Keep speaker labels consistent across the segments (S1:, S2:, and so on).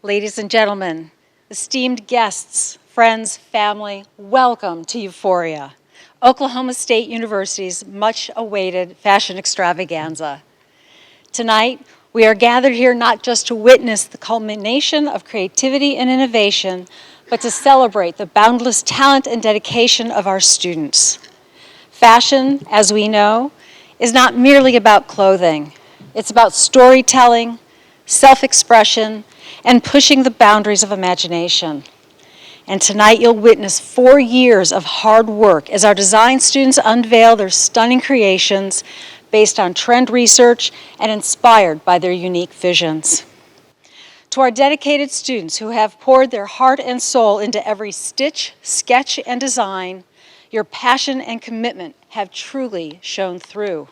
S1: Ladies and gentlemen, esteemed guests, friends, family, welcome to Euphoria, Oklahoma State University's much-awaited fashion extravaganza. Tonight, we are gathered here not just to witness the culmination of creativity and innovation, but to celebrate the boundless talent and dedication of our students. Fashion, as we know, is not merely about clothing. It's about storytelling, self-expression, and pushing the boundaries of imagination. And tonight you'll witness 4 years of hard work as our design students unveil their stunning creations based on trend research and inspired by their unique visions. To our dedicated students who have poured their heart and soul into every stitch, sketch, and design, your passion and commitment have truly shone through.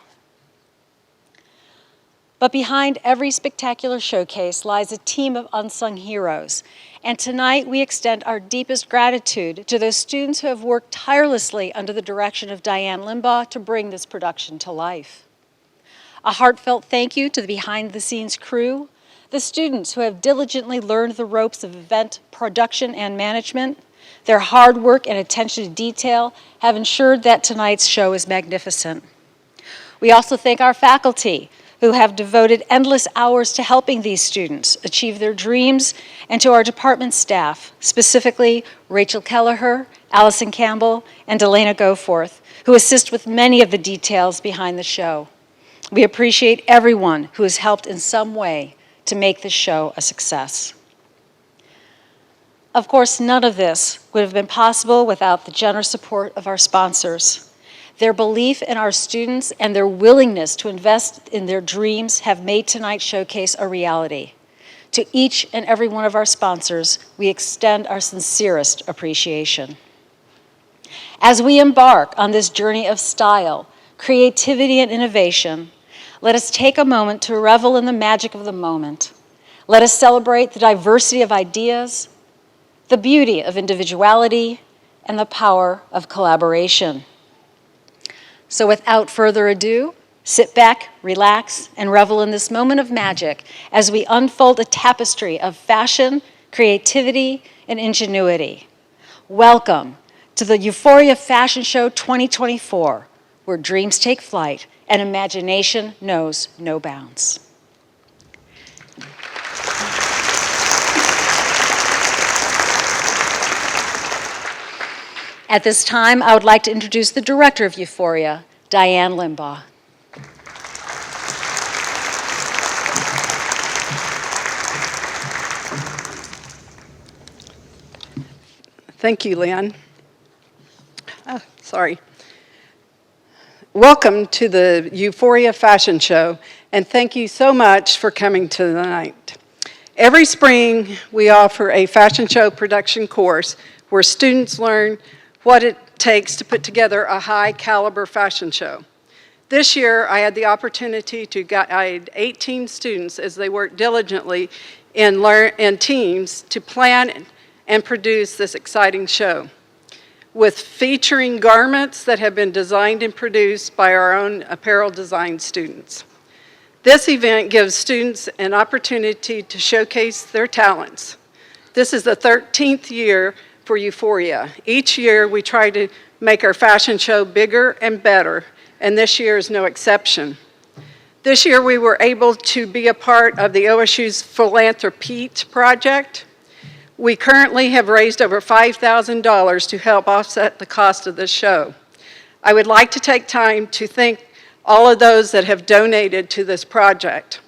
S1: But behind every spectacular showcase lies a team of unsung heroes. And tonight we extend our deepest gratitude to those students who have worked tirelessly under the direction of Diane Limbaugh to bring this production to life. A heartfelt thank you to the behind-the-scenes crew, the students who have diligently learned the ropes of event production and management. Their hard work and attention to detail have ensured that tonight's show is magnificent. We also thank our faculty, who have devoted endless hours to helping these students achieve their dreams, and to our department staff, specifically Rachel Kelleher, Allison Campbell, and Delana Goforth, who assist with many of the details behind the show. We appreciate everyone who has helped in some way to make this show a success. Of course, none of this would have been possible without the generous support of our sponsors. Their belief in our students and their willingness to invest in their dreams have made tonight's showcase a reality. To each and every one of our sponsors, we extend our sincerest appreciation. As we embark on this journey of style, creativity, and innovation, let us take a moment to revel in the magic of the moment. Let us celebrate the diversity of ideas, the beauty of individuality, and the power of collaboration. So without further ado, sit back, relax, and revel in this moment of magic as we unfold a tapestry of fashion, creativity, and ingenuity. Welcome to the Euphoria Fashion Show 2024, where dreams take flight and imagination knows no bounds. At this time, I would like to introduce the director of Euphoria, Diane Limbaugh.
S2: Thank you, Lynn. Welcome to the Euphoria Fashion Show, and thank you so much for coming tonight. Every spring, we offer a fashion show production course where students learn what it takes to put together a high-caliber fashion show. This year, I had the opportunity to guide 18 students as they worked diligently in teams to plan and produce this exciting show, with featuring garments that have been designed and produced by our own apparel design students. This event gives students an opportunity to showcase their talents. This is the 13th year for Euphoria. Each year we try to make our fashion show bigger and better, and this year is no exception. This year we were able to be a part of the OSU's Philanthropy project. We currently have raised over $5,000 to help offset the cost of this show. I would like to take time to thank all of those that have donated to this project.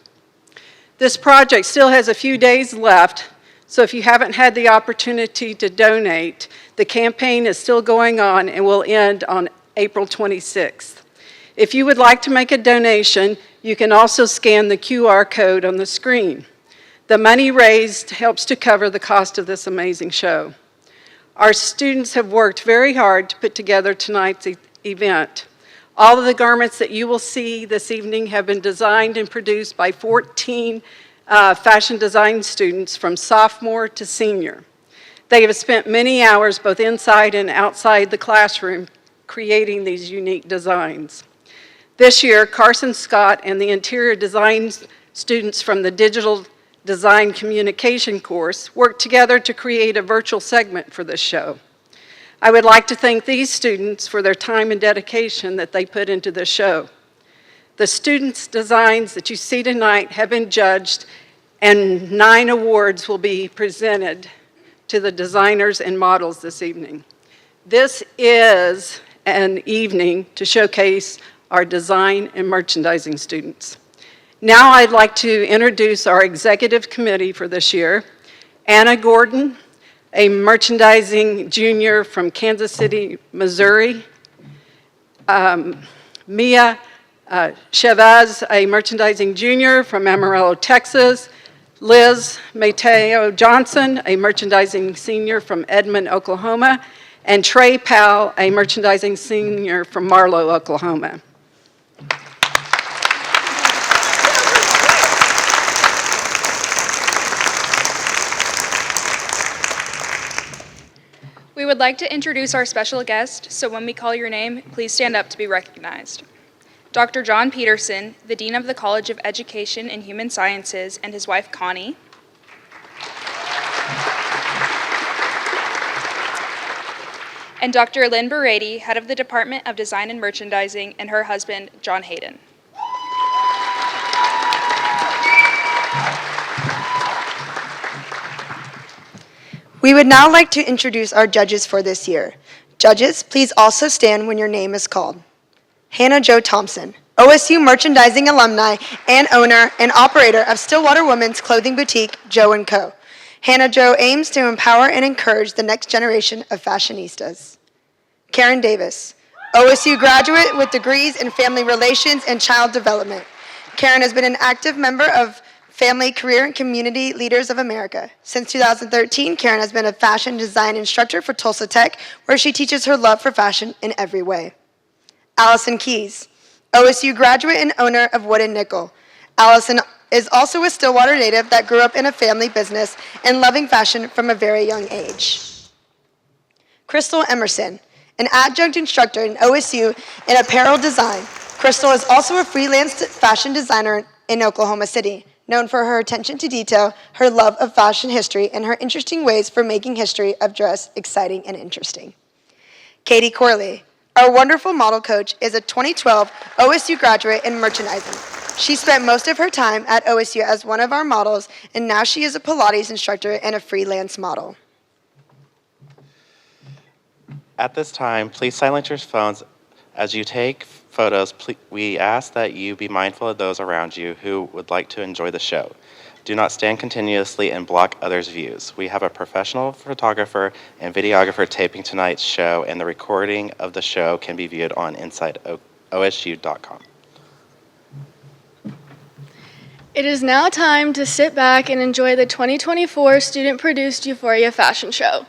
S2: This project still has a few days left, so if you haven't had the opportunity to donate, the campaign is still going on and will end on April 26th. If you would like to make a donation, you can also scan the QR code on the screen. The money raised helps to cover the cost of this amazing show. Our students have worked very hard to put together tonight's event. All of the garments that you will see this evening have been designed and produced by 14 fashion design students from sophomore to senior. They have spent many hours both inside and outside the classroom creating these unique designs. This year, Carson Scott and the interior design students from the digital design communication course worked together to create a virtual segment for this show. I would like to thank these students for their time and dedication that they put into this show. The students' designs that you see tonight have been judged, and 9 awards will be presented to the designers and models this evening. This is an evening to showcase our design and merchandising students. Now I'd like to introduce our executive committee for this year. Anna Gordon, a merchandising junior from Kansas City, Missouri. Mia Chavez, a merchandising junior from Amarillo, Texas. Liz Mateo Johnson, a merchandising senior from Edmond, Oklahoma. And Trey Powell, a merchandising senior from Marlow, Oklahoma.
S3: We would like to introduce our special guest, so when we call your name, please stand up to be recognized. Dr. John Peterson, the Dean of the College of Education and Human Sciences, and his wife, Connie. And Dr. Lynn Berady, head of the Department of Design and Merchandising, and her husband, John Hayden.
S4: We would now like to introduce our judges for this year. Judges, please also stand when your name is called. Hannah Jo Thompson, OSU merchandising alumni and owner and operator of Stillwater Women's Clothing Boutique, Jo & Co. Hannah Jo aims to empower and encourage the next generation of fashionistas. Karen Davis, OSU graduate with degrees in Family Relations and Child Development. Karen has been an active member of Family, Career, and Community Leaders of America. Since 2013, Karen has been a fashion design instructor for Tulsa Tech, where she teaches her love for fashion in every way. Allison Keys, OSU graduate and owner of Wood & Nickel. Allison is also a Stillwater native that grew up in a family business and loving fashion from a very young age. Crystal Emerson, an adjunct instructor in OSU in apparel design. Crystal is also a freelance fashion designer in Oklahoma City, known for her attention to detail, her love of fashion history, and her interesting ways for making history of dress exciting and interesting. Katie Corley, our wonderful model coach, is a 2012 OSU graduate in merchandising. She spent most of her time at OSU as one of our models, and now she is a Pilates instructor and a freelance model.
S5: At this time, please silence your phones as you take photos. We ask that you be mindful of those around you who would like to enjoy the show. Do not stand continuously and block others' views. We have a professional photographer and videographer taping tonight's show, and the recording of the show can be viewed on InsideOSU.com.
S6: It is now time to sit back and enjoy the 2024 student-produced Euphoria fashion show.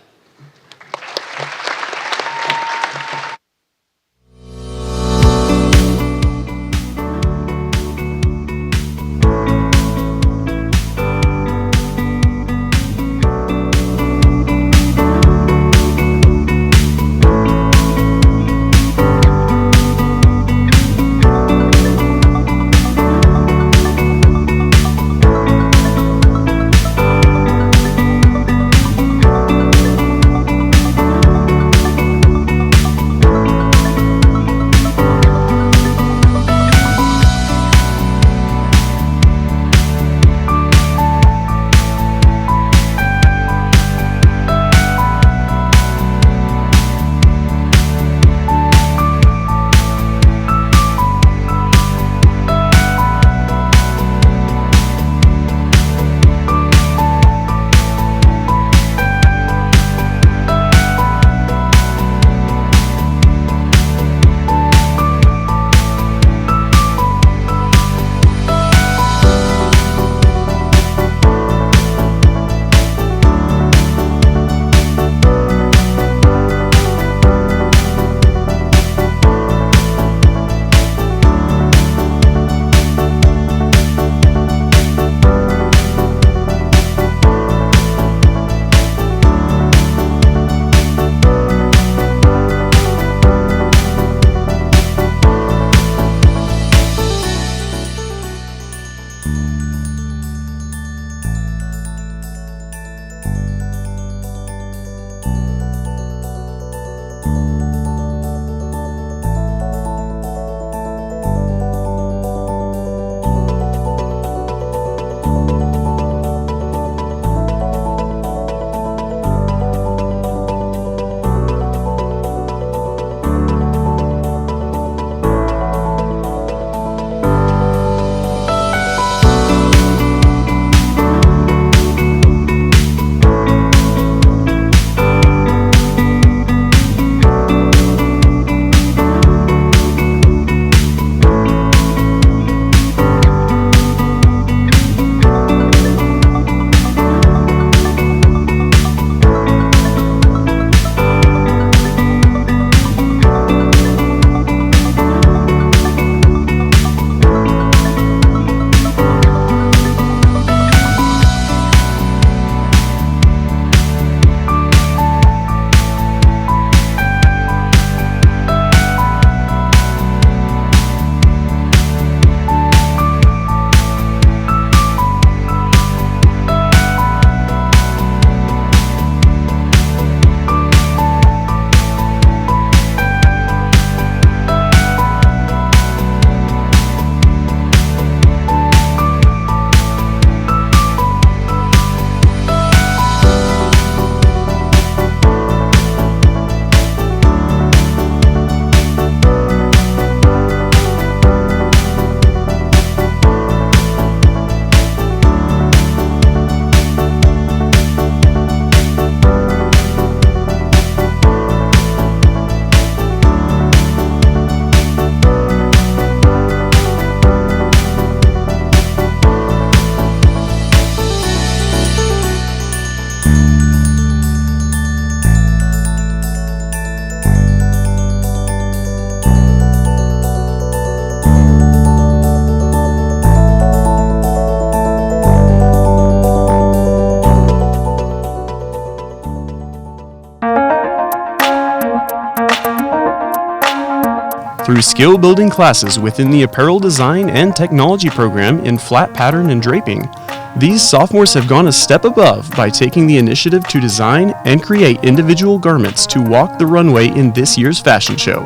S7: through skill-building classes within the Apparel Design and Technology program in flat pattern and draping. These sophomores have gone a step above by taking the initiative to design and create individual garments to walk the runway in this year's fashion show.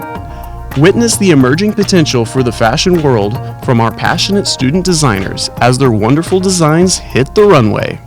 S7: Witness the emerging potential for the fashion world from our passionate student designers as their wonderful designs hit the runway.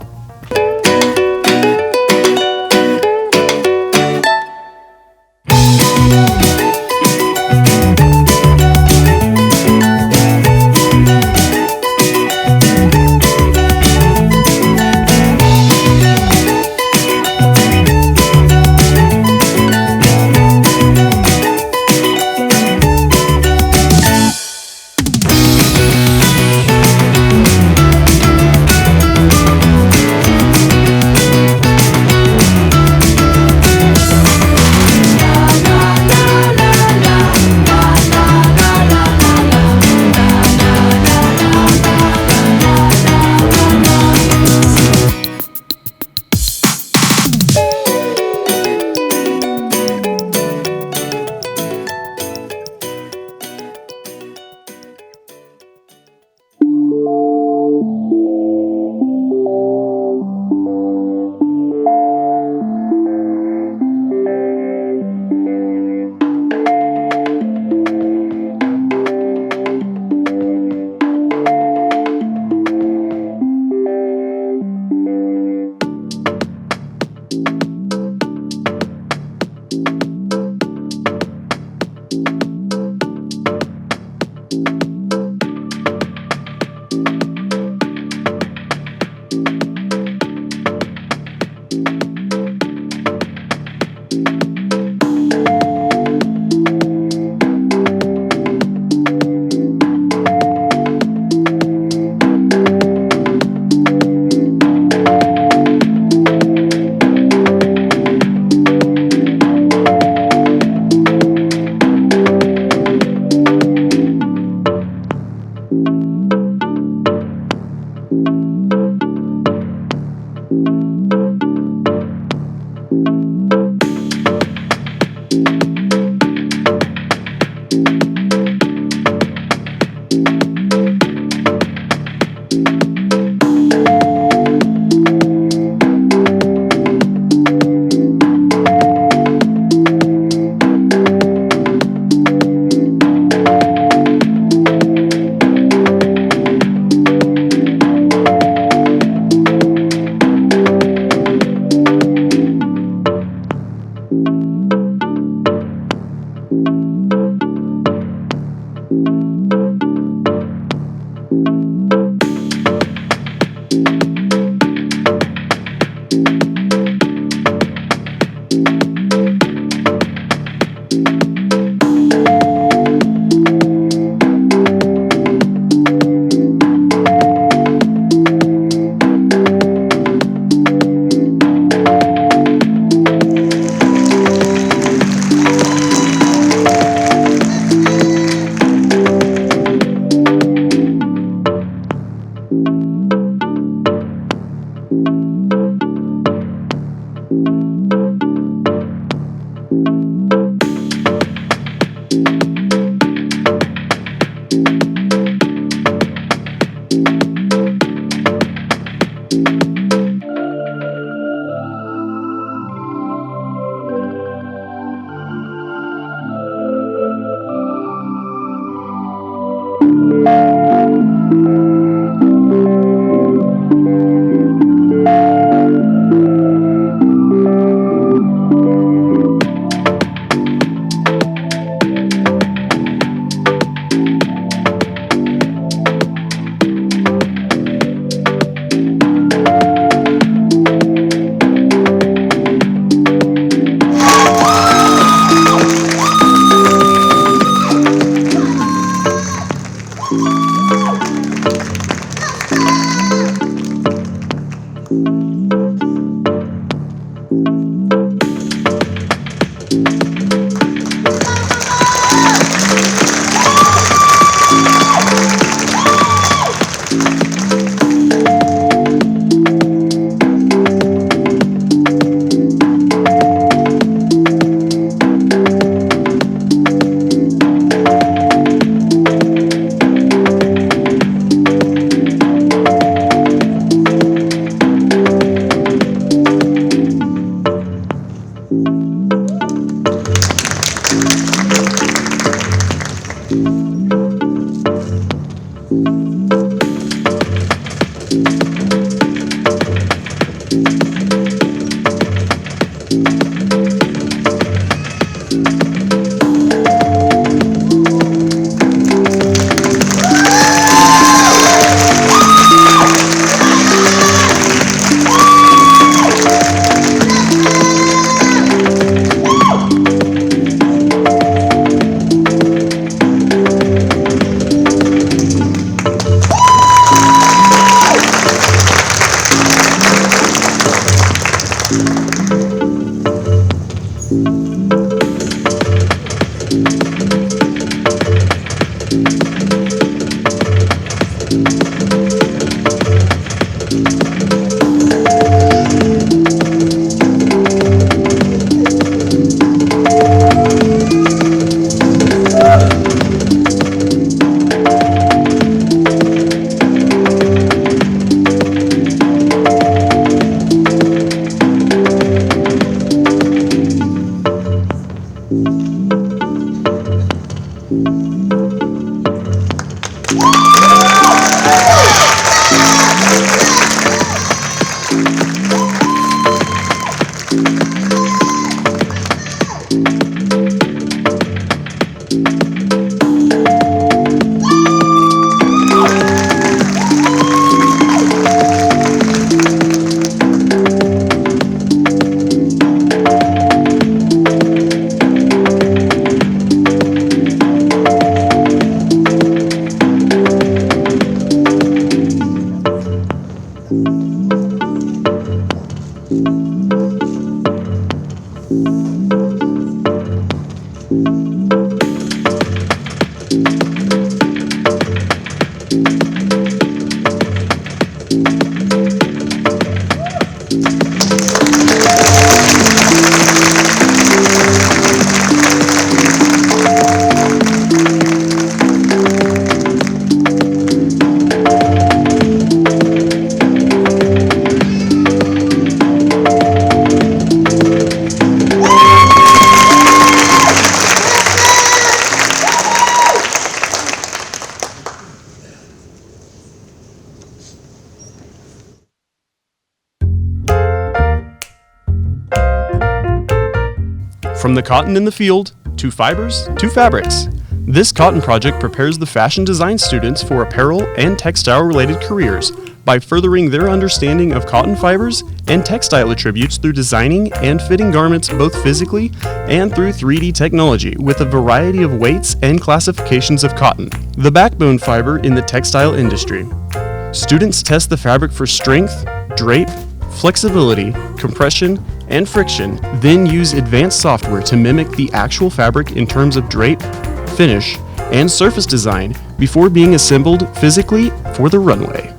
S7: From the cotton in the field, to fibers, to fabrics. This cotton project prepares the fashion design students for apparel and textile-related careers by furthering their understanding of cotton fibers and textile attributes through designing and fitting garments both physically and through 3D technology with a variety of weights and classifications of cotton, the backbone fiber in the textile industry. Students test the fabric for strength, drape, flexibility, compression, and friction, then use advanced software to mimic the actual fabric in terms of drape, finish, and surface design before being assembled physically for the runway.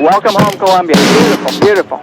S8: Welcome home, Columbia. Beautiful, beautiful.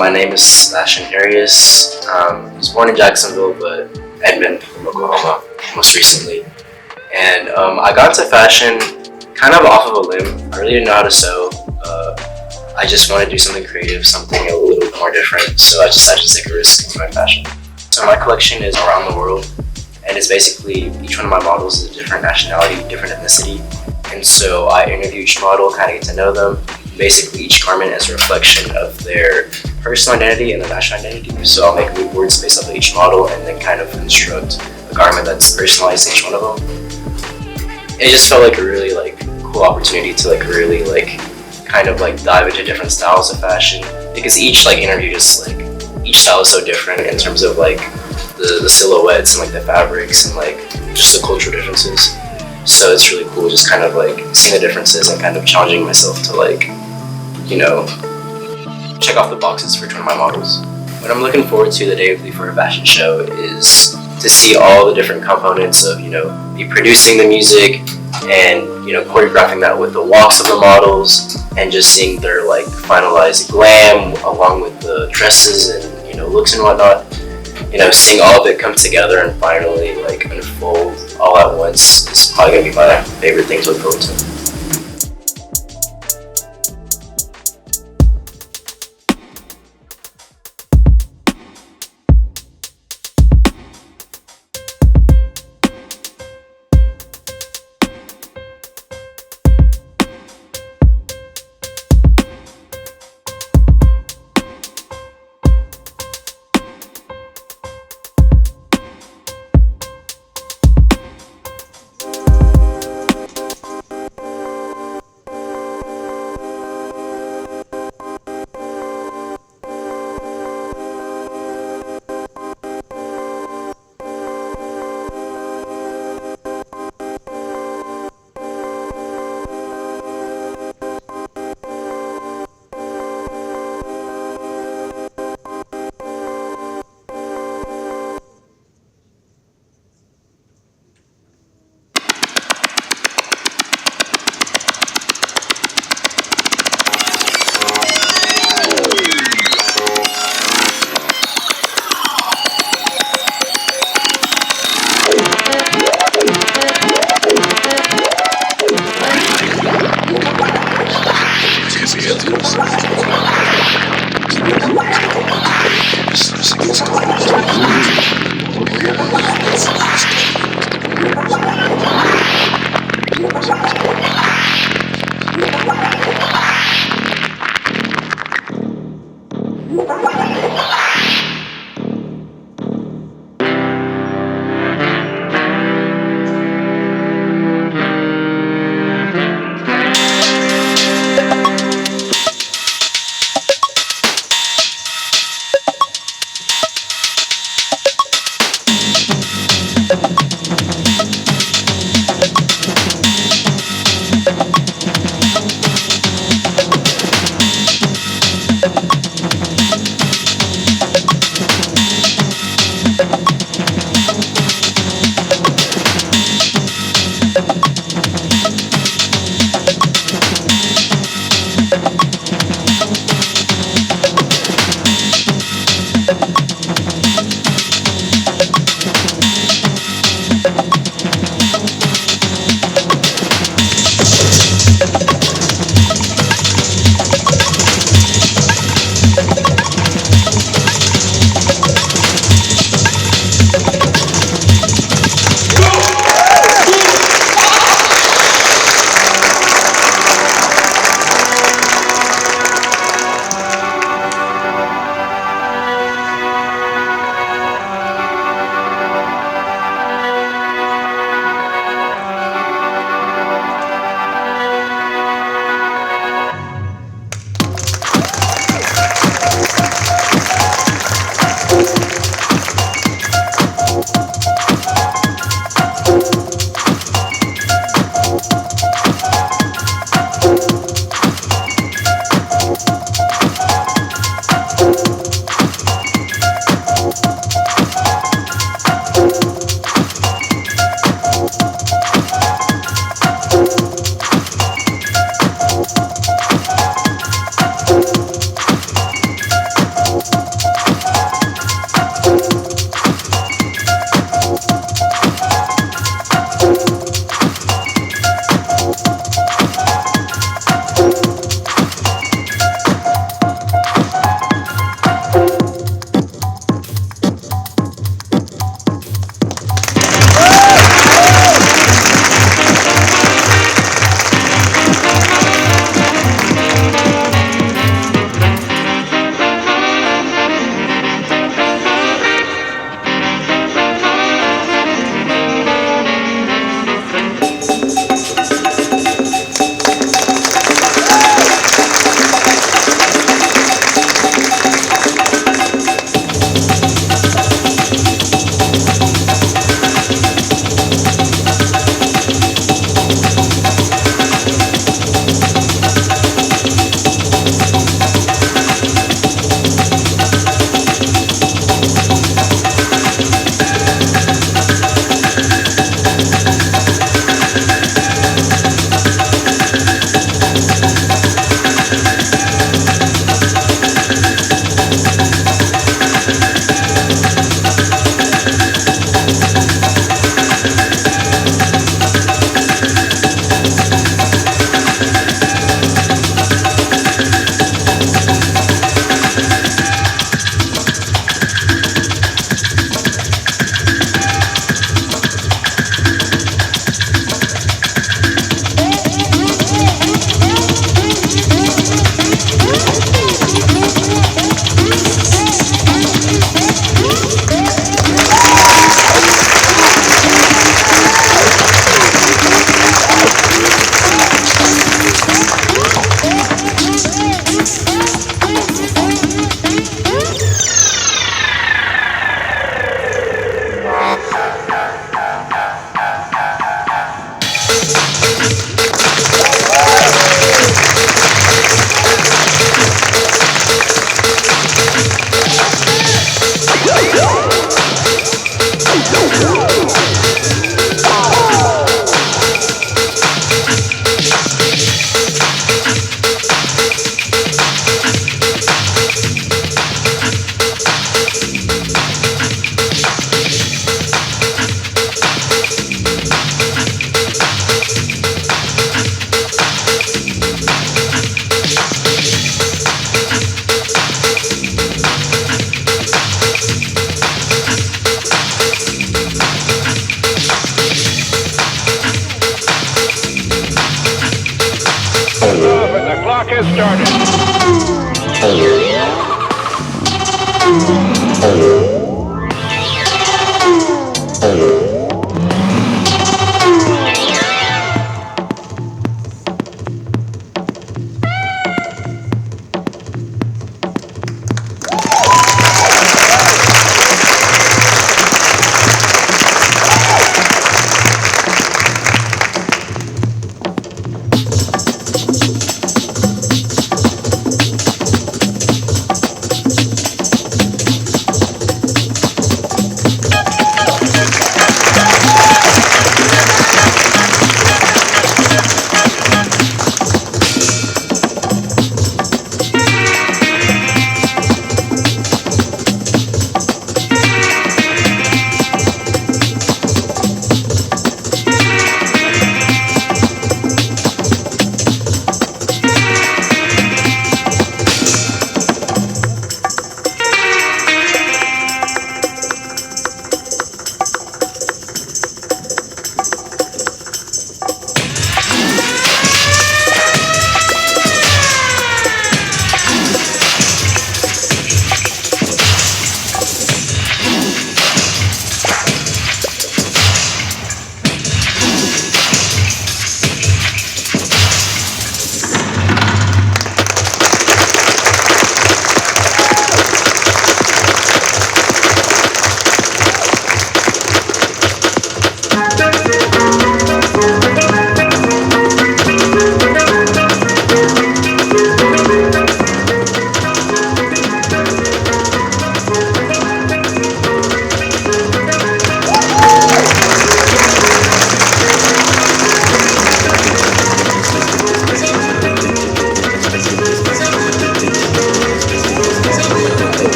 S8: My name is Sebastian Arias. I was born in Jacksonville, but Edmond from Oklahoma most recently. And I got into fashion kind of off of a limb. I really didn't know how to sew. I just wanted to do something creative, something a little bit more different, so I decided to take a risk in my fashion. So my collection is around the world, and it's basically each one of my models is a different nationality, different ethnicity. And so I interview each model, kind of get to know them. Basically, each garment is a reflection of their personal identity and their national identity. So I'll make mood boards based off of each model and then kind of construct a garment that's personalized to each one of them. It just felt like a really cool opportunity to really kind of dive into different styles of fashion, because each interview just each style is so different in terms of the silhouettes and the fabrics and just the cultural differences. So it's really cool just kind of seeing the differences and kind of challenging myself to check off the boxes for each one of my models. What I'm looking forward to the day of the Euphoria fashion show is to see all the different components of me producing the music and choreographing that with the walks of the models and just seeing their finalized glam along with the dresses and looks and whatnot. Seeing all of it come together and finally unfold all at once is probably gonna be my favorite thing to look forward to.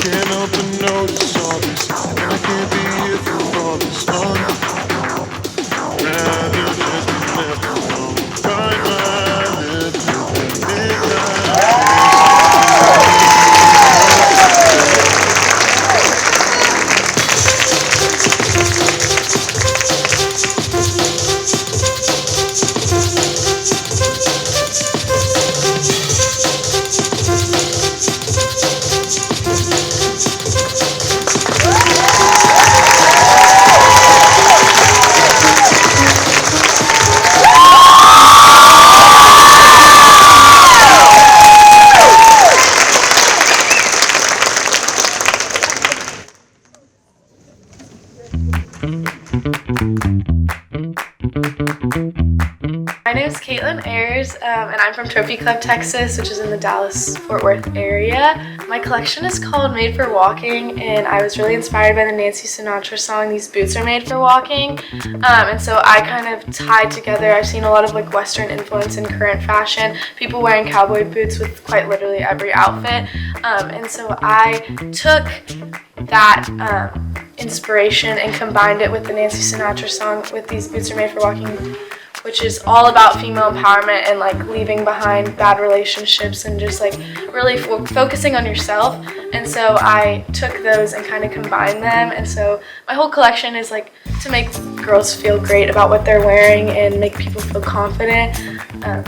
S9: Can't help but notice all this, and I can't be here for all this. Rather just be left alone. Bite my lip till the
S6: My name is Caitlin Ayers, and I'm from Trophy Club, Texas, which is in the Dallas-Fort Worth area. My collection is called Made for Walking, and I was really inspired by the Nancy Sinatra song, These Boots Are Made for Walking. And so I kind of tied together, I've seen a lot of like Western influence in current fashion, people wearing cowboy boots with quite literally every outfit. And so I took that inspiration and combined it with the Nancy Sinatra song with These Boots Are Made for Walking, which is all about female empowerment and like leaving behind bad relationships and just like really focusing on yourself. And so I took those and kind of combined them, and so my whole collection is like to make girls feel great about what they're wearing and make people feel confident.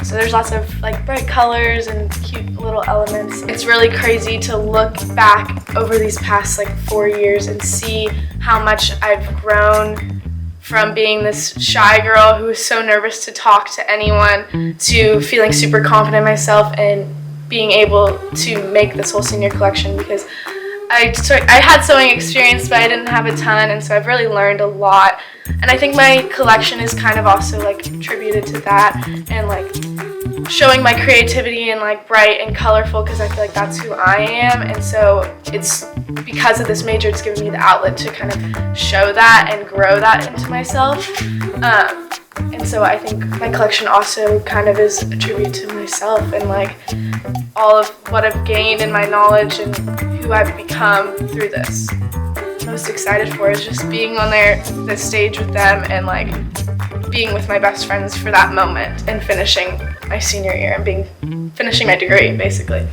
S6: So there's lots of like bright colors and cute little elements. It's really crazy to look back over these past like 4 years and see how much I've grown from being this shy girl who was so nervous to talk to anyone to feeling super confident in myself and being able to make this whole senior collection, because I had sewing experience but I didn't have a ton, and so I've really learned a lot. And I think my collection is kind of also like attributed to that and like showing my creativity and like bright and colorful, because I feel like that's who I am. And so it's because of this major, it's given me the outlet to kind of show that and grow that into myself. And so I think my collection also kind of is a tribute to myself and like all of what I've gained in my knowledge and who I've become through this. Most excited for is just being on the stage with them and like being with my best friends for that moment and finishing my senior year and finishing my degree basically.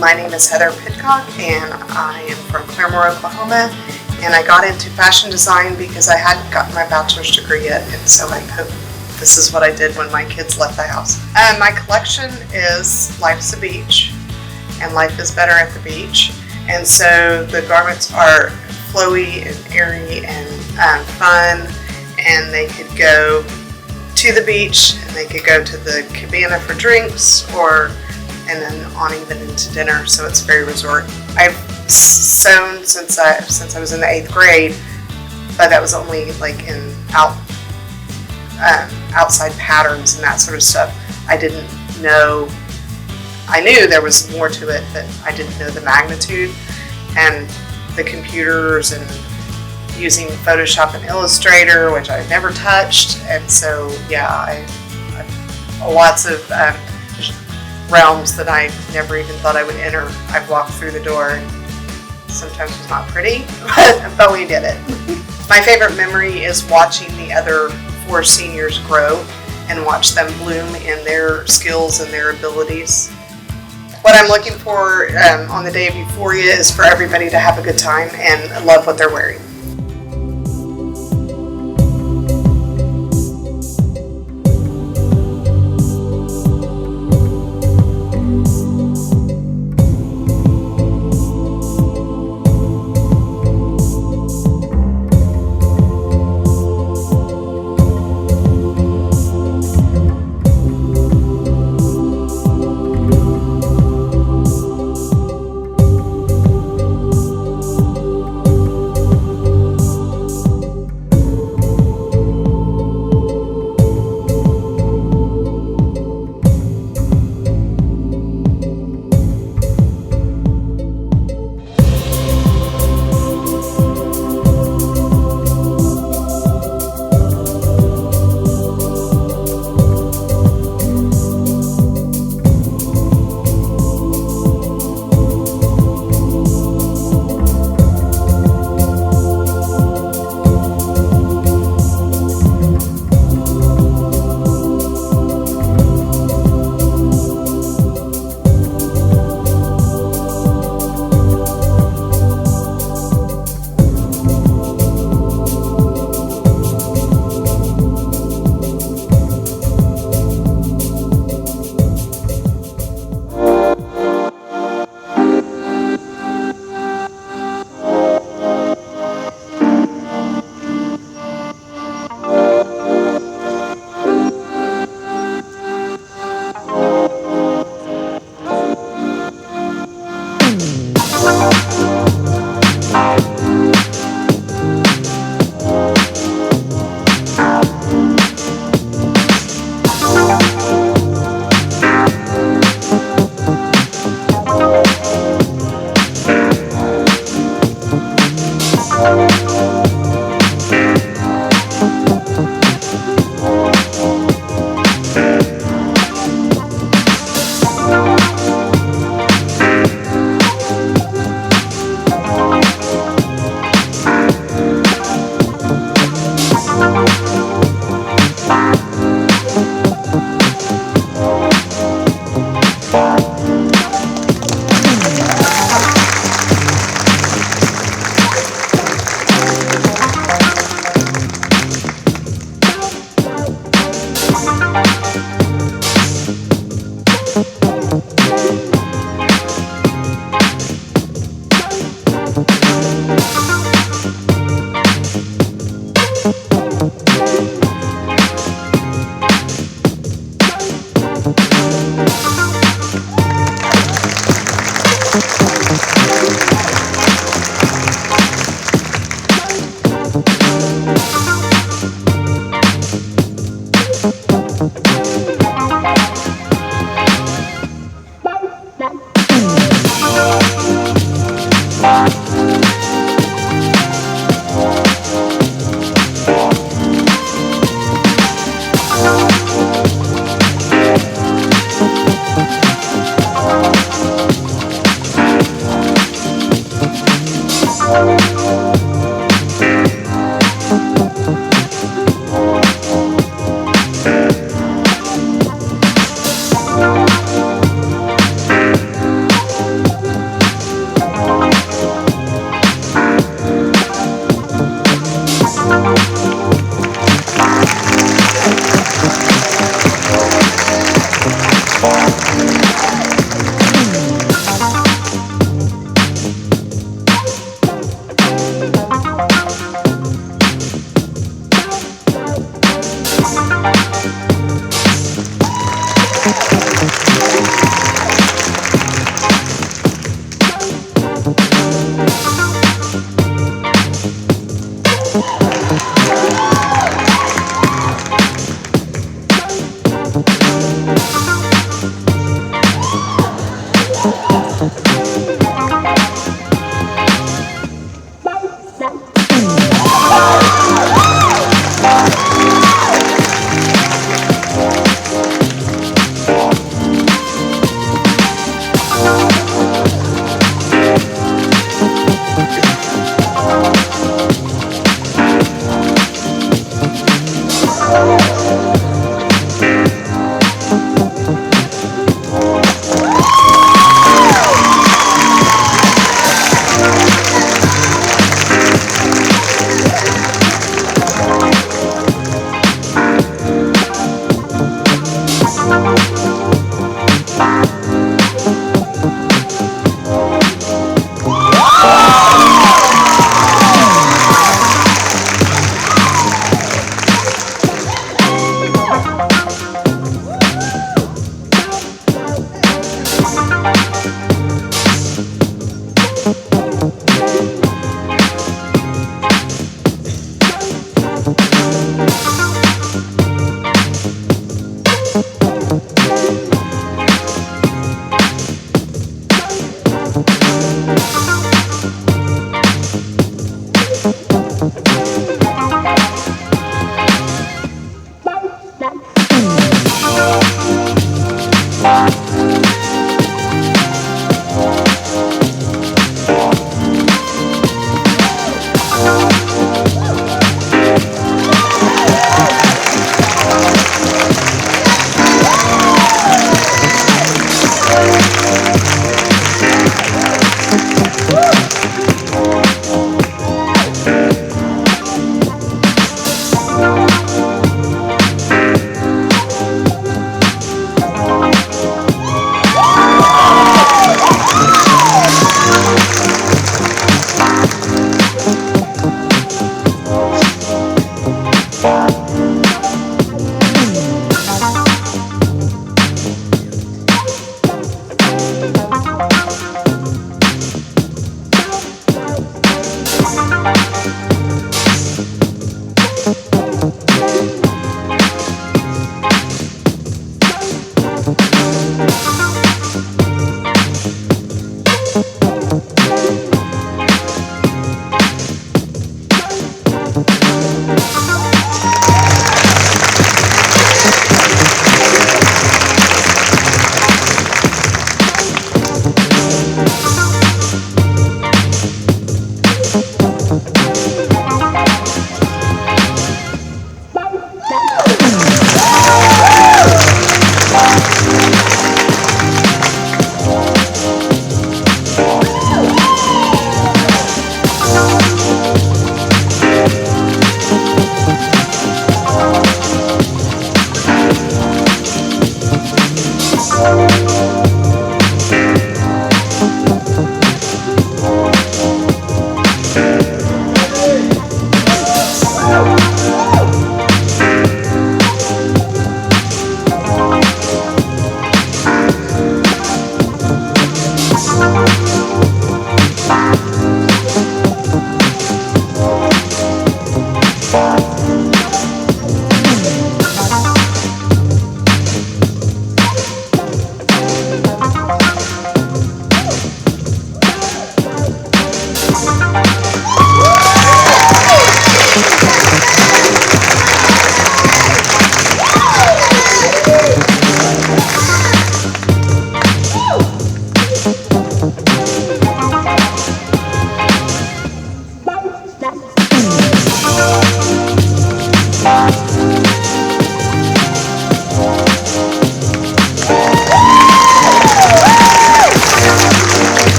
S10: My name is Heather Pidcock, and I am from Claremore, Oklahoma. And I got into fashion design because I hadn't gotten my bachelor's degree yet, and so I hope this is what I did when my kids left the house. My collection is Life's a Beach, and life is better at the beach. And so the garments are flowy and airy and fun, and they could go to the beach, and they could go to the cabana for drinks, and then on even into dinner. So it's very resort. I've sewn since I was in the 8th grade, but that was only like in outside patterns and that sort of stuff. I knew there was more to it, but I didn't know the magnitude and the computers and using Photoshop and Illustrator, which I've never touched. And so, yeah, I lots of realms that I never even thought I would enter. I've walked through the door, and sometimes it's not pretty, but we did it. My favorite memory is watching the other 4 seniors grow and watch them bloom in their skills and their abilities. What I'm looking for on the day of Euphoria is for everybody to have a good time and love what they're wearing.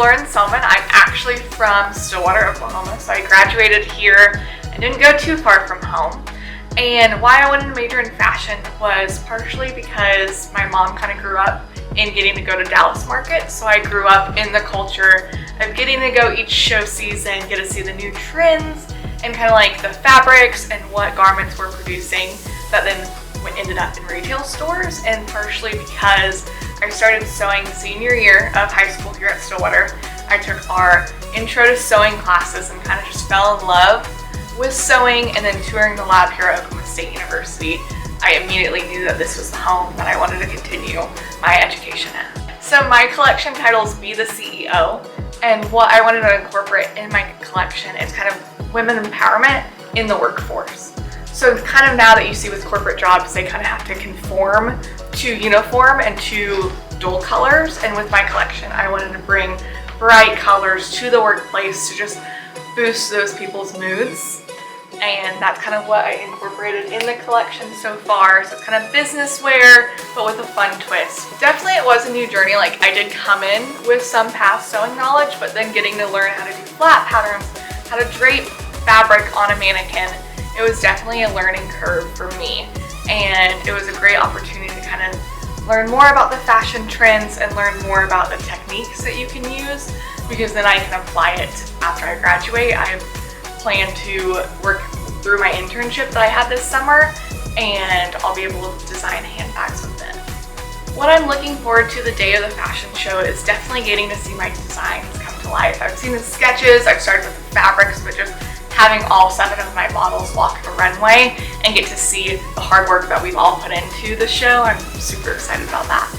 S11: Lauren Selman. I'm actually from Stillwater, Oklahoma, so I graduated here. I didn't go too far from home. And why I wanted to major in fashion was partially because my mom kind of grew up in getting to go to Dallas Market, so I grew up in the culture of getting to go each show season, get to see the new trends, and kind of like the fabrics and what garments we're producing that then ended up in retail stores, and partially because I started sewing senior year of high school here at Stillwater. I took our intro to sewing classes and kind of just fell in love with sewing, and then touring the lab here at Oklahoma State University, I immediately knew that this was the home that I wanted to continue my education at. So my collection title is Be the CEO, and what I wanted to incorporate in my collection is kind of women empowerment in the workforce. So kind of now that you see with corporate jobs, they kind of have to conform to uniform and to dull colors, and with my collection I wanted to bring bright colors to the workplace to just boost those people's moods. And that's kind of what I incorporated in the collection so far. So it's kind of business wear, but with a fun twist. Definitely it was a new journey. Like, I did come in with some past sewing knowledge, but then getting to learn how to do flat patterns, how to drape fabric on a mannequin, it was definitely a learning curve for me. And it was a great opportunity to kind of learn more about the fashion trends and learn more about the techniques that you can use, because then I can apply it after I graduate. I plan to work through my internship that I had this summer, and I'll be able to design handbags with it. What I'm looking forward to the day of the fashion show is definitely getting to see my designs come to life. I've seen the sketches, I've started with the fabrics, but just having all 7 of my models walk the runway and get to see the hard work that we've all put into the show, I'm super excited about that.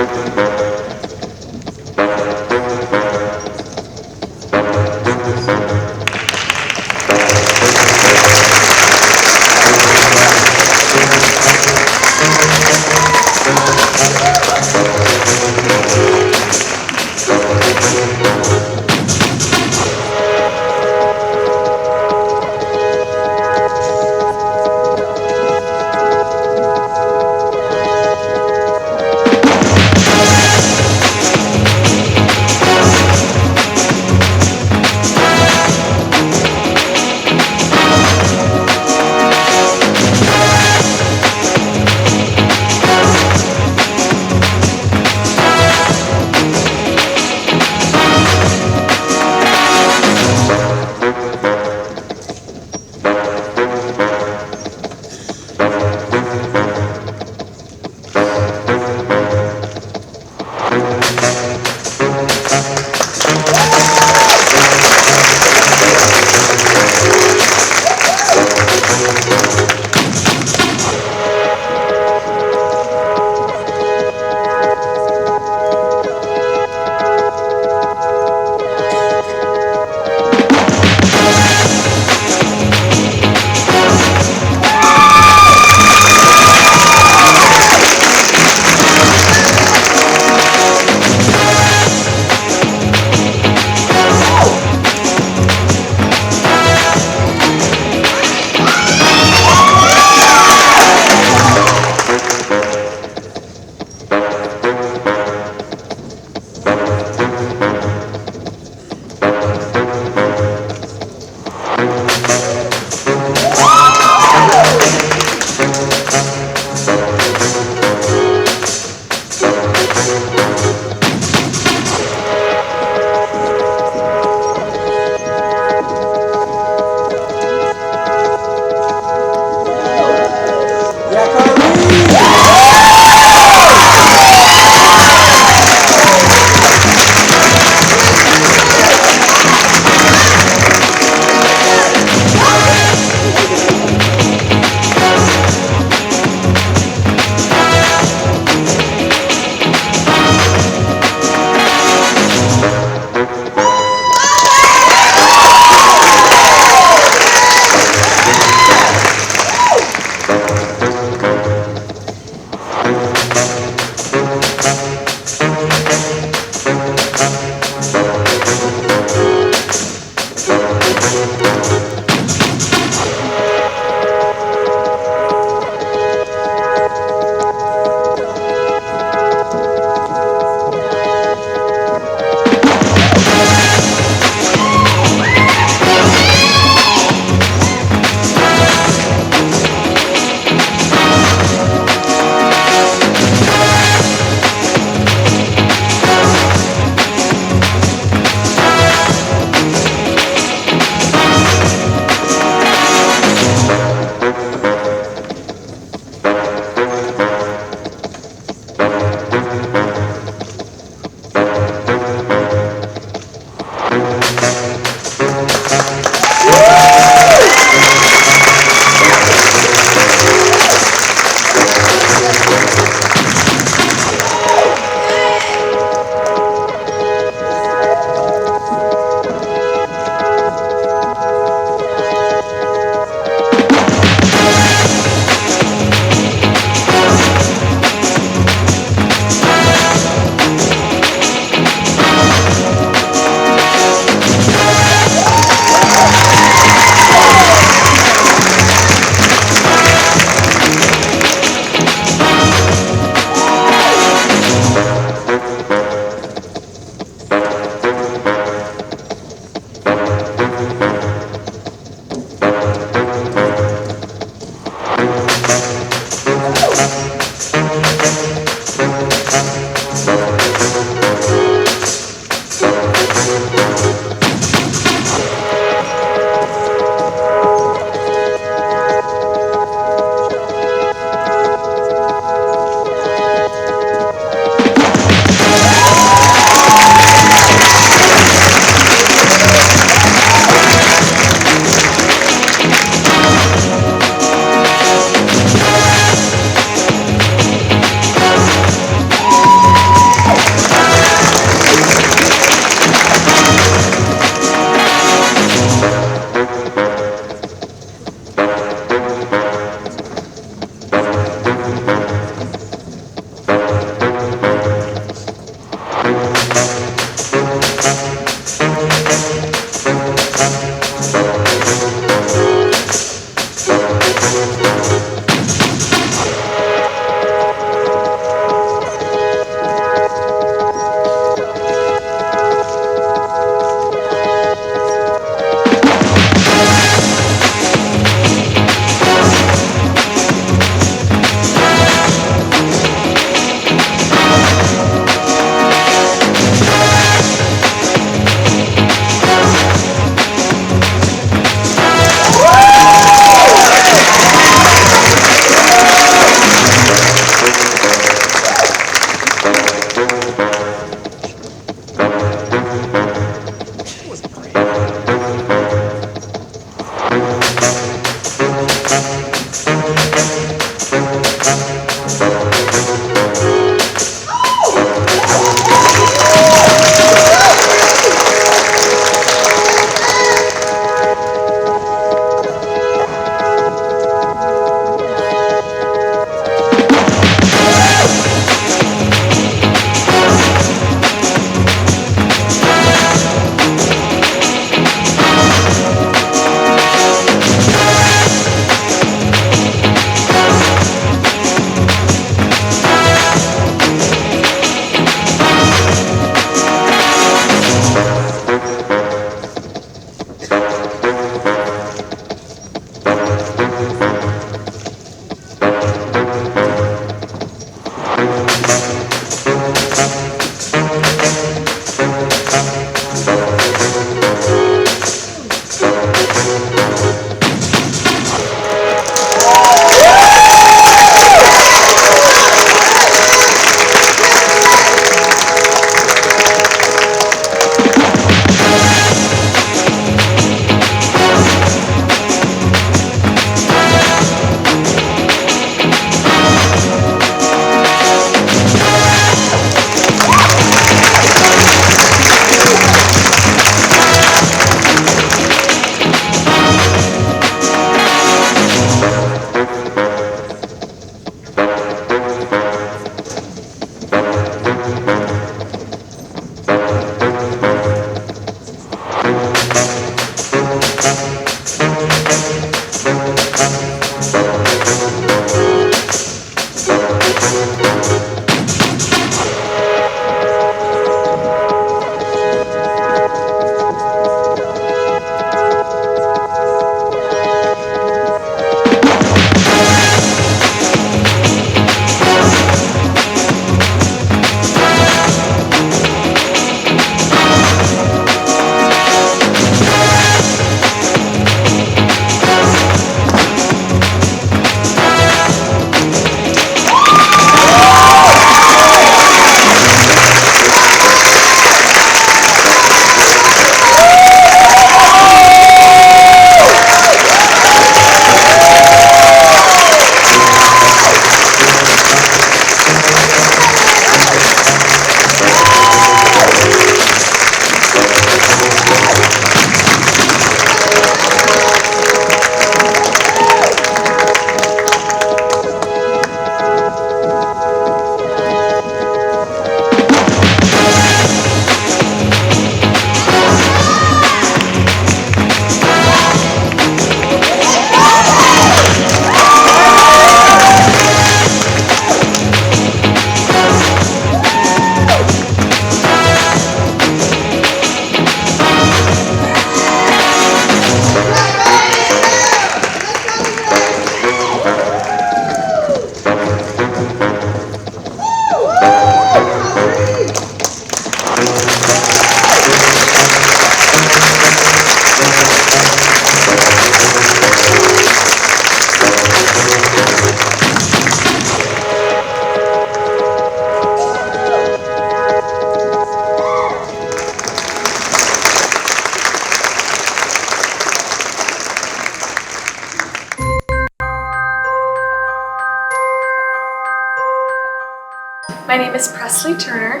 S6: My name is Presley Turner.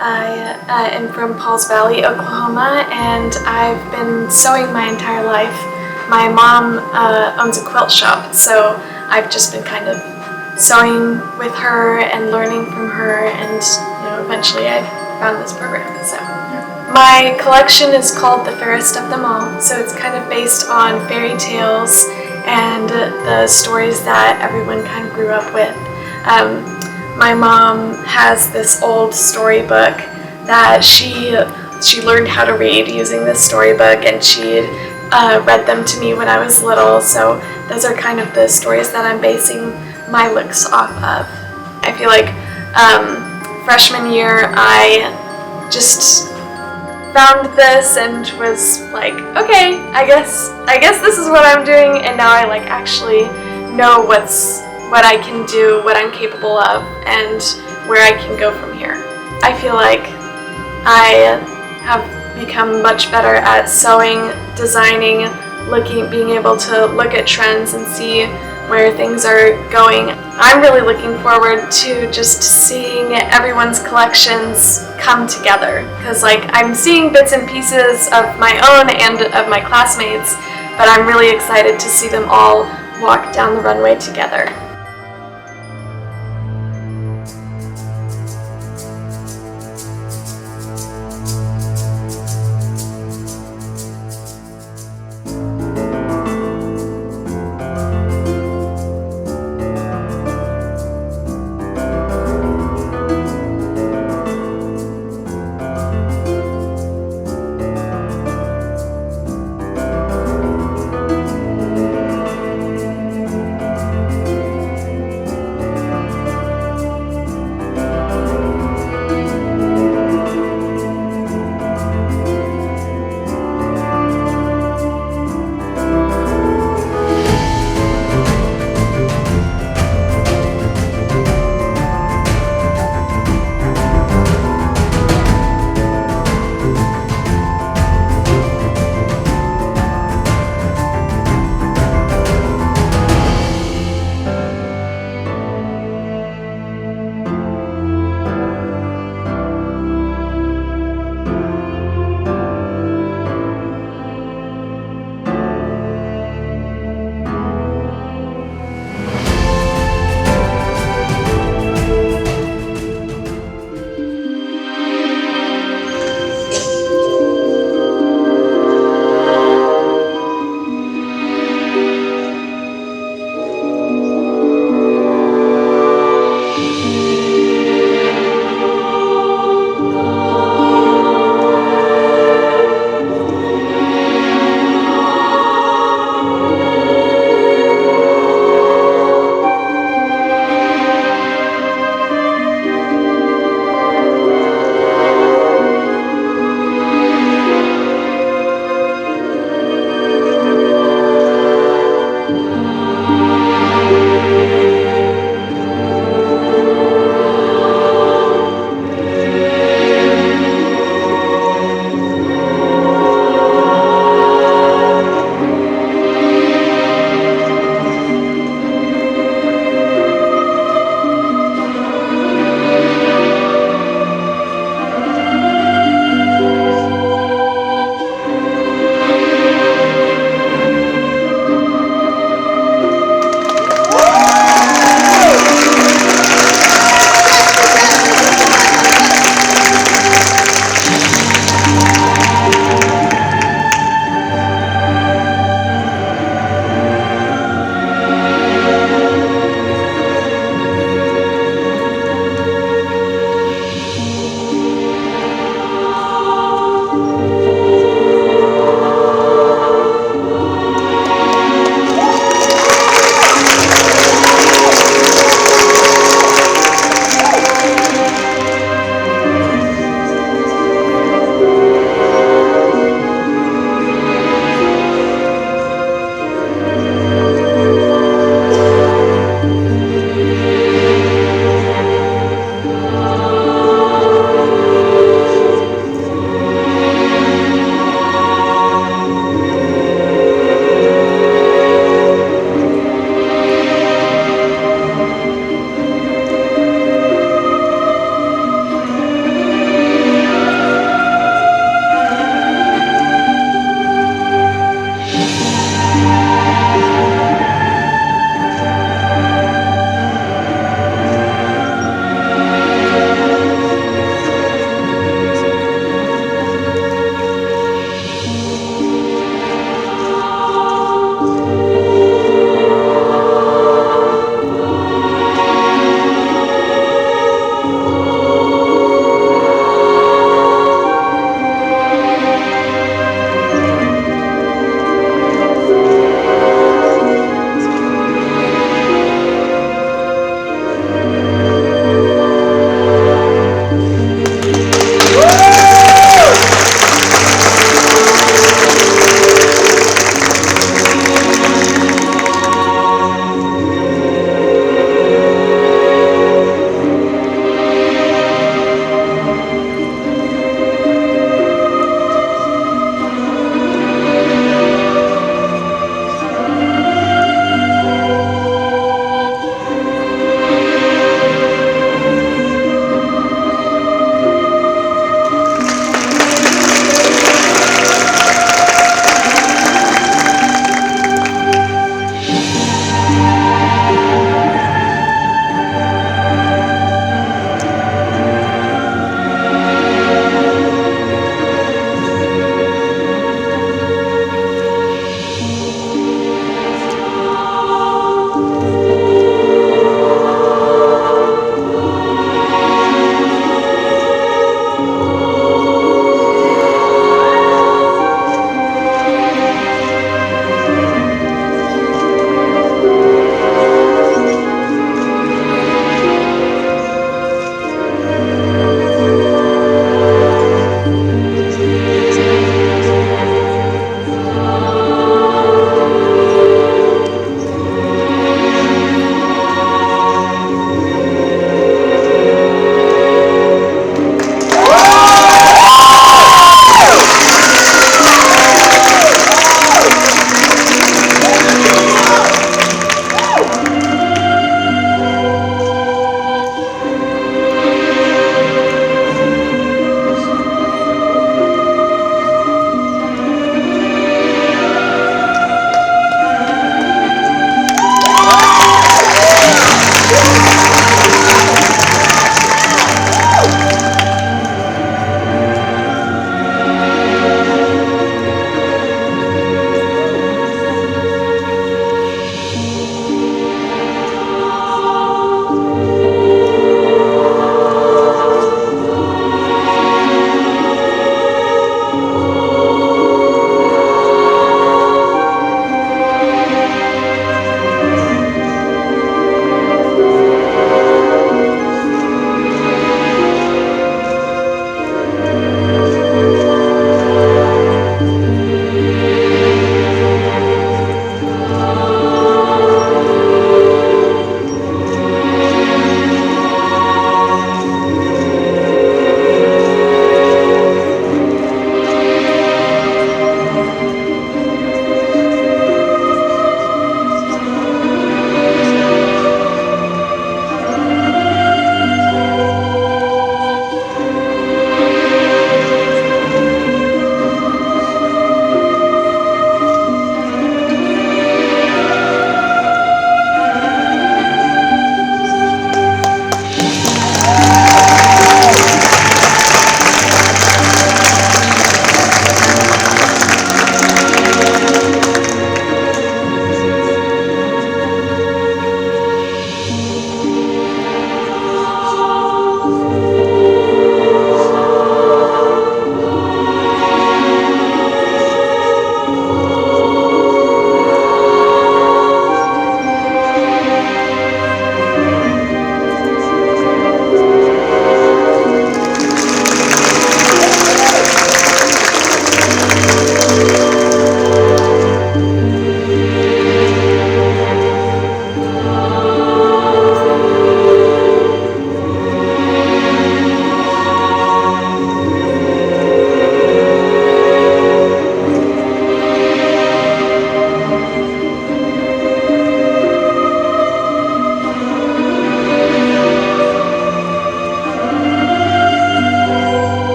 S6: I am from Pauls Valley, Oklahoma, and I've been sewing my entire life. My mom owns a quilt shop, so I've just been kind of sewing with her and learning from her, and eventually I found this program. So my collection is called The Fairest of Them All, so it's kind of based on fairy tales and the stories that everyone kind of grew up with. My mom has this old storybook that she learned how to read using this storybook, and she read them to me when I was little, so those are kind of the stories that I'm basing my looks off of. I feel like freshman year I just found this and was like, okay, I guess this is what I'm doing, and now I actually know what I can do, what I'm capable of, and where I can go from here. I feel like I have become much better at sewing, designing, being able to look at trends and see where things are going. I'm really looking forward to just seeing everyone's collections come together, because I'm seeing bits and pieces of my own and of my classmates, but I'm really excited to see them all walk down the runway together.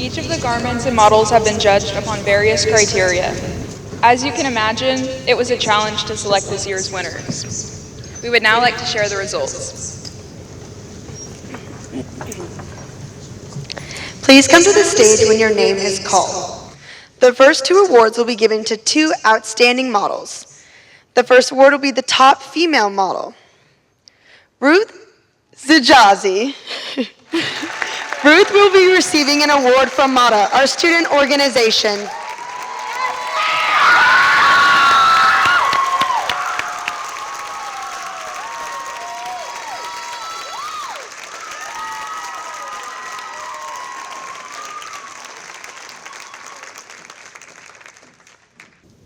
S3: Each of the garments and models have been judged upon various criteria. As you can imagine, it was a challenge to select this year's winners. We would now like to share the results.
S4: Please come to the stage when your name is called. The first two awards will be given to two outstanding models. The first award will be the top female model, Ruth Zijazi. Ruth will be receiving an award from MATA, our student organization.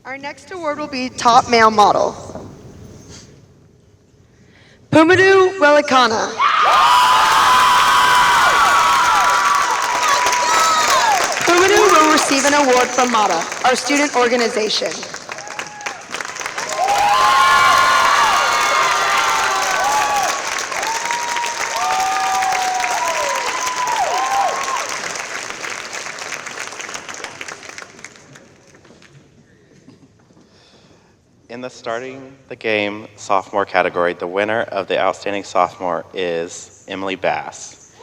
S4: Our next award will be top male model, Pumadou Welikana. Pumadou will receive an award from MATA, our student organization.
S5: In the starting the game sophomore category, the winner of the outstanding sophomore is Emily Bass.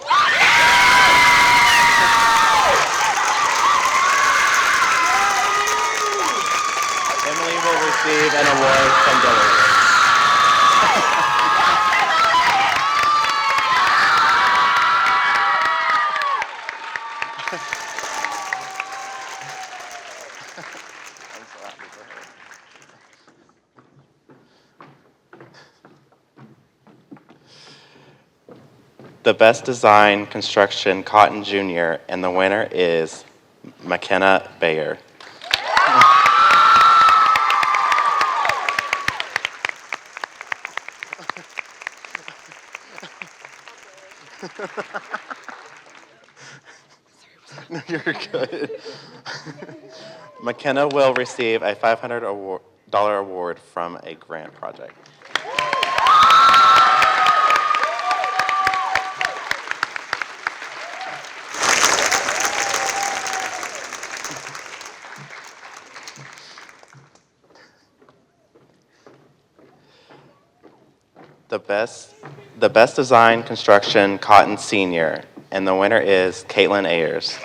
S5: Emily will receive an award from Dillard. I'm so happy for her. The Best Design Construction Cotton Jr., and the winner is McKenna Bayer. No, you're good. McKenna will receive a $500 award from a grant project. The best Design Construction Cotton Senior, and the winner is Caitlin Ayers.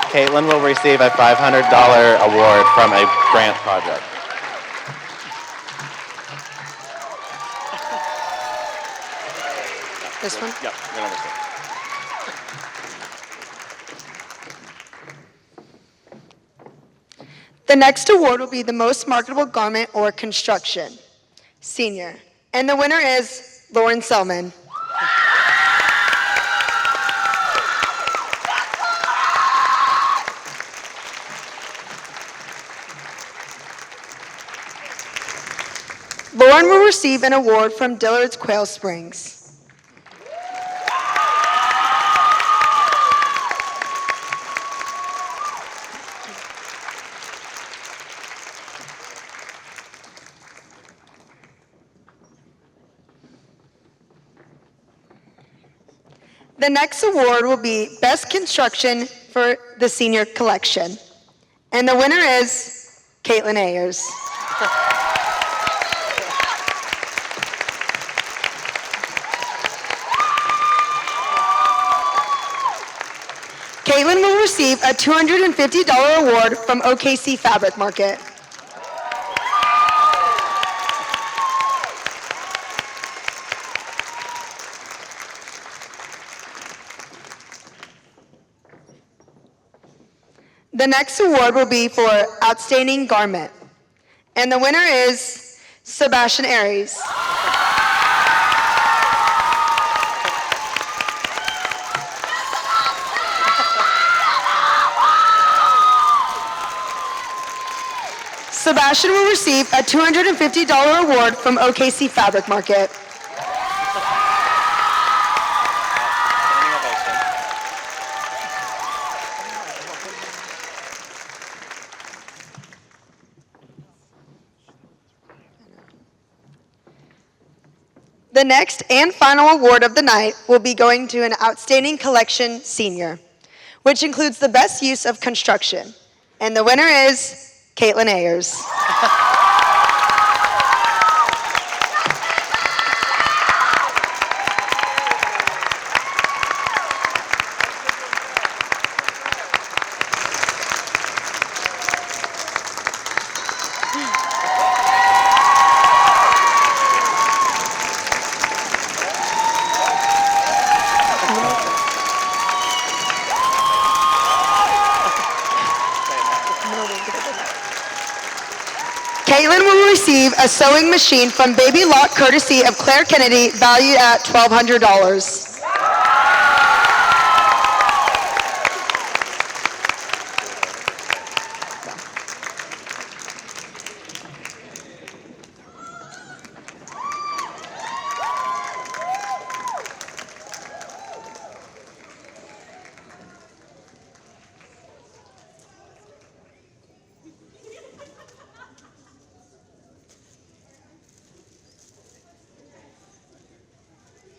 S5: Caitlin will receive a $500 award from a grant project.
S4: This one?
S5: Yep, you're number 6.
S4: The next award will be the most marketable garment or construction, senior. And the winner is Lauren Selman. Lauren will receive an award from Dillard's Quail Springs. The next award will be Best Construction for the Senior Collection. And the winner is Caitlin Ayers. Caitlin will receive a $250 award from OKC Fabric Market. The next award will be for Outstanding Garment. And the winner is Sebastian Aries. Sebastian will receive a $250 award from OKC Fabric Market. The next and final award of the night will be going to an Outstanding Collection Senior, which includes the best use of construction. And the winner is Caitlin Ayers. Caitlin will receive a sewing machine from Baby Lock courtesy of Claire Kennedy, valued at $1,200.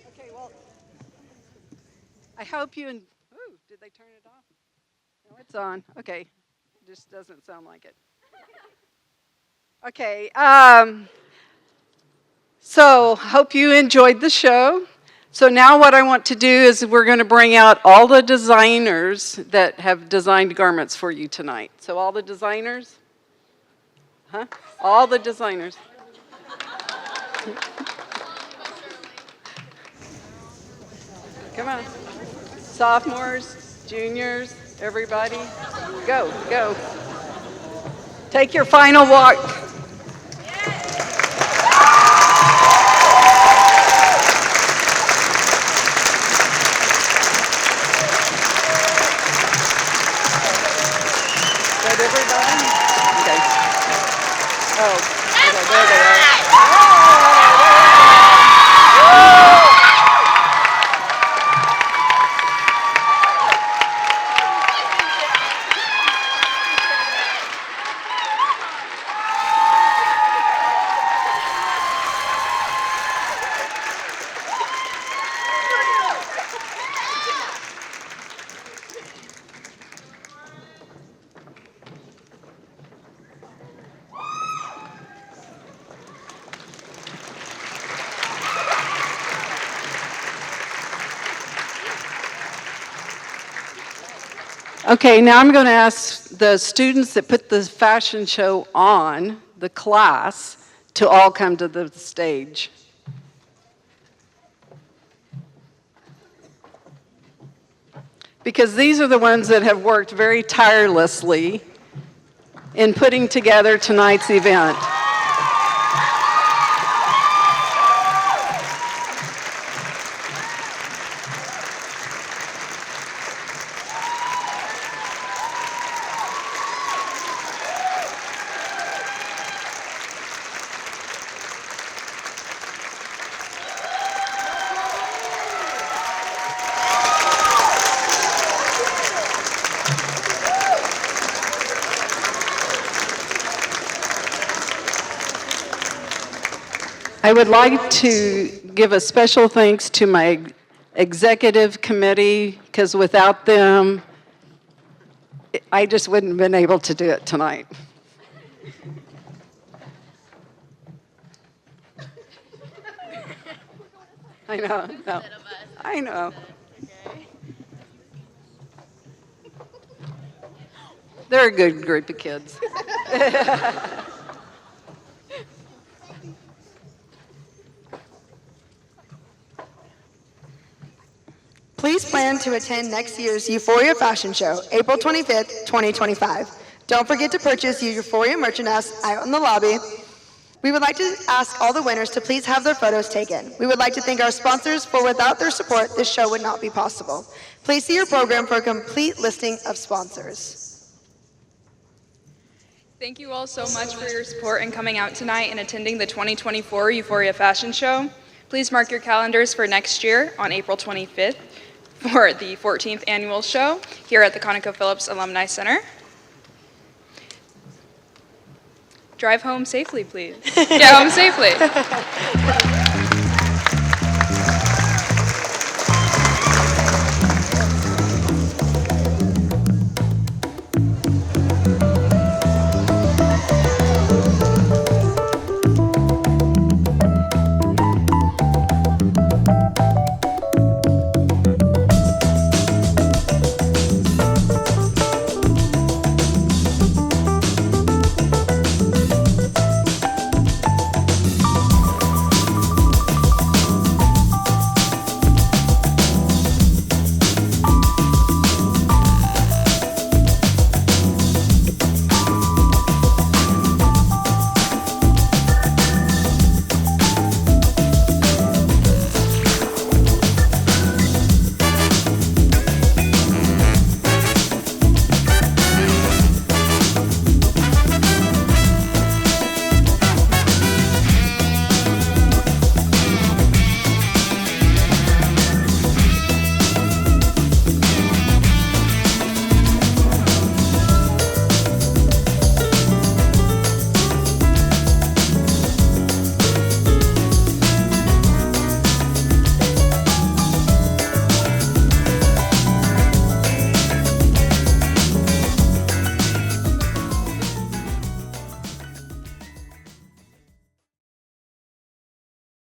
S2: Okay, well, I hope you, ooh, did they turn it off? No, it's on. Okay, just doesn't sound like it. Okay, so hope you enjoyed the show. So now what I want to do is we're going to bring out all the designers that have designed garments for you tonight. So all the designers? Huh? All the designers. Come on. Sophomores, juniors, everybody. Go, go. Take your final walk. Good, everybody? Okay. Oh, okay, there they are. Okay, now I'm going to ask the students that put the fashion show on, the class, to all come to the stage. Because these are the ones that have worked very tirelessly in putting together tonight's event. I would like to give a special thanks to my executive committee, because without them, I just wouldn't have been able to do it tonight. I know, no, I know. They're a good group of kids.
S4: Please plan to attend next year's Euphoria Fashion Show, April 25th, 2025. Don't forget to purchase your Euphoria merchandise out in the lobby. We would like to ask all the winners to please have their photos taken. We would like to thank our sponsors, for without their support, this show would not be possible. Please see your program for a complete listing of sponsors.
S3: Thank you all so much for your support and coming out tonight and attending the 2024 Euphoria Fashion Show. Please mark your calendars for next year on April 25th for the 14th annual show here at the ConocoPhillips Alumni Center. Drive home safely, please. Get home safely.